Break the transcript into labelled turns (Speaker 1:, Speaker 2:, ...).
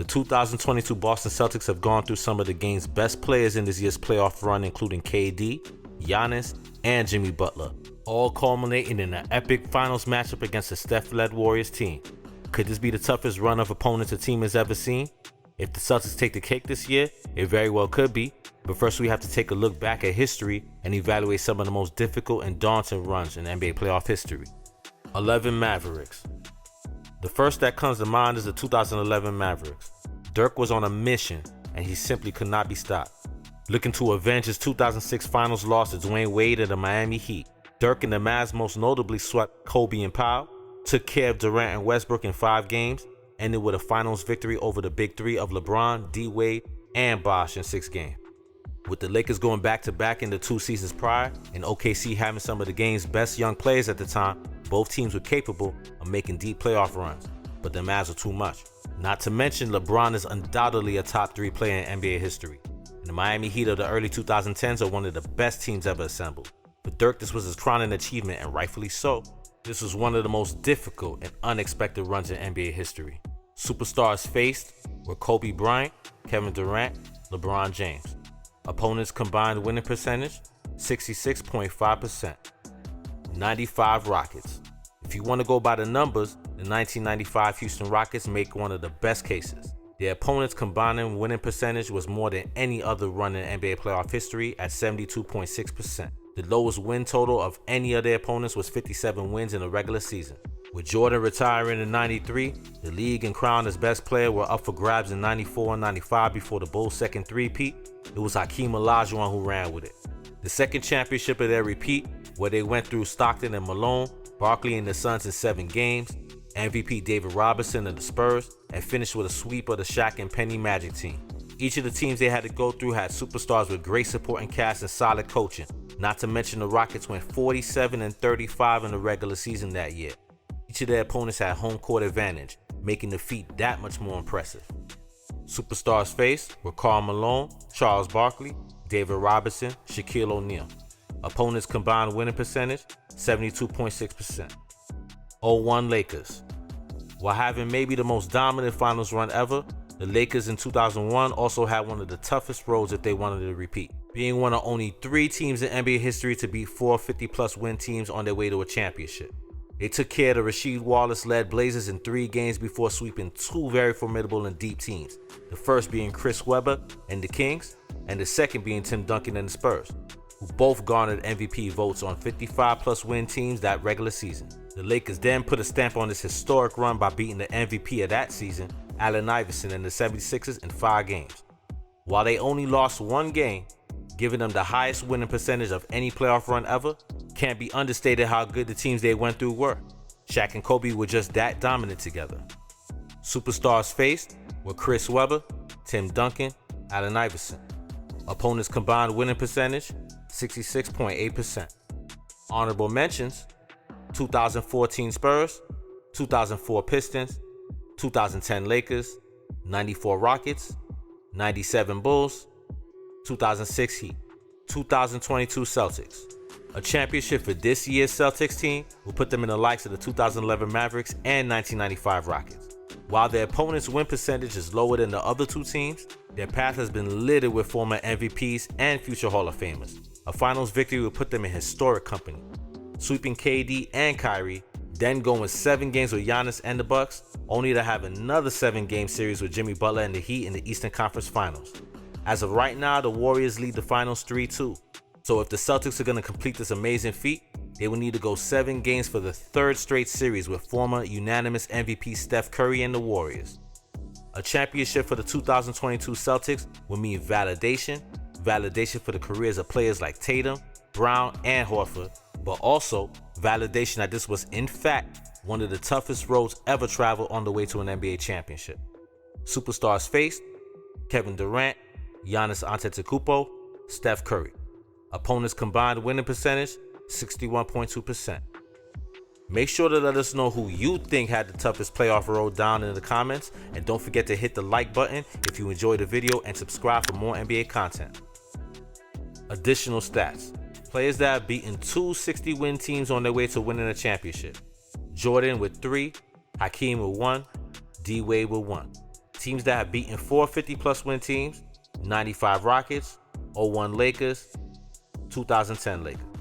Speaker 1: The 2022 Boston Celtics have gone through some of the game's best players in this year's playoff run, including KD, Giannis, and Jimmy Butler, all culminating in an epic finals matchup against a Steph-led Warriors team. Could this be the toughest run of opponents a team has ever seen? If the Celtics take the cake this year, it very well could be, but first we have to take a look back at history and evaluate some of the most difficult and daunting runs in NBA playoff history. 11 Mavericks. The first that comes to mind is the 2011 Mavericks. Dirk was on a mission, and he simply could not be stopped. Looking to avenge his 2006 finals loss to Dwayne Wade and the Miami Heat, Dirk and the Mavs most notably swept Kobe and Powell, took care of Durant and Westbrook in 5 games, ended with a finals victory over the big three of LeBron, D-Wade, and Bosh in 6 games. With the Lakers going back-to-back in the 2 seasons prior, and OKC having some of the game's best young players at the time, both teams were capable of making deep playoff runs, but the Mavs were too much. Not to mention, LeBron is undoubtedly a top 3 player in NBA history, and the Miami Heat of the early 2010s are one of the best teams ever assembled. For Dirk, this was his crowning achievement, and rightfully so. This was one of the most difficult and unexpected runs in NBA history. Superstars faced were Kobe Bryant, Kevin Durant, LeBron James. Opponents' combined winning percentage, 66.5%. 95 Rockets. If you want to go by the numbers, the 1995 Houston Rockets make one of the best cases. Their opponents' combined winning percentage was more than any other run in NBA playoff history at 72.6%. The lowest win total of any of their opponents was 57 wins in a regular season. With Jordan retiring in '93, the league and crowned as best player were up for grabs in '94 and '95 before the Bulls' second three-peat. It was Hakeem Olajuwon who ran with it. The second championship of their repeat, where they went through Stockton and Malone, Barkley and the Suns in 7 games, MVP David Robinson and the Spurs, and finished with a sweep of the Shaq and Penny Magic team. Each of the teams they had to go through had superstars with great supporting cast and solid coaching. Not to mention the Rockets went 47-35 in the regular season that year. Each of their opponents had home court advantage, making the feat that much more impressive. Superstars faced were Karl Malone, Charles Barkley, David Robinson, Shaquille O'Neal. Opponents' combined winning percentage, 72.6%. 0-1 Lakers. While having maybe the most dominant finals run ever, the Lakers in 2001 also had one of the toughest roads if they wanted to repeat, being one of only 3 teams in NBA history to beat 4 50-plus win teams on their way to a championship. They took care of the Rasheed Wallace-led Blazers in 3 games before sweeping 2 very formidable and deep teams, the first being Chris Webber and the Kings, and the second being Tim Duncan and the Spurs, who both garnered MVP votes on 55-plus win teams that regular season. The Lakers then put a stamp on this historic run by beating the MVP of that season, Allen Iverson and the 76ers in 5 games. While they only lost 1 game, giving them the highest winning percentage of any playoff run ever, can't be understated how good the teams they went through were. Shaq and Kobe were just that dominant together. Superstars faced were Chris Webber, Tim Duncan, Allen Iverson. Opponents' combined winning percentage, 66.8%. Honorable mentions, 2014 Spurs, 2004 Pistons, 2010 Lakers, 94 Rockets, 97 Bulls, 2006 Heat, 2022 Celtics. A championship for this year's Celtics team will put them in the likes of the 2011 Mavericks and 1995 Rockets. While their opponent's win percentage is lower than the other 2 teams, their path has been littered with former MVPs and future Hall of Famers. A finals victory will put them in historic company, sweeping KD and Kyrie, then going 7 games with Giannis and the Bucks, only to have another 7-game series with Jimmy Butler and the Heat in the Eastern Conference Finals. As of right now, the Warriors lead the finals 3-2. So if the Celtics are going to complete this amazing feat, they will need to go 7 games for the 3rd straight series with former unanimous MVP Steph Curry and the Warriors. A championship for the 2022 Celtics will mean validation for the careers of players like Tatum, Brown, and Horford, but also validation that this was in fact one of the toughest roads ever traveled on the way to an NBA championship. Superstars faced Kevin Durant, Giannis Antetokounmpo, Steph Curry. Opponents' combined winning percentage, 61.2%. Make sure to let us know who you think had the toughest playoff road down in the comments, and don't forget to hit the like button if you enjoyed the video and subscribe for more NBA content. Additional stats. Players that have beaten 2 60-win teams on their way to winning a championship. Jordan with 3, Hakeem with 1, D-Wade with 1. Teams that have beaten 4 50-plus win teams: 95 Rockets, 01 Lakers, 2010 Lakers.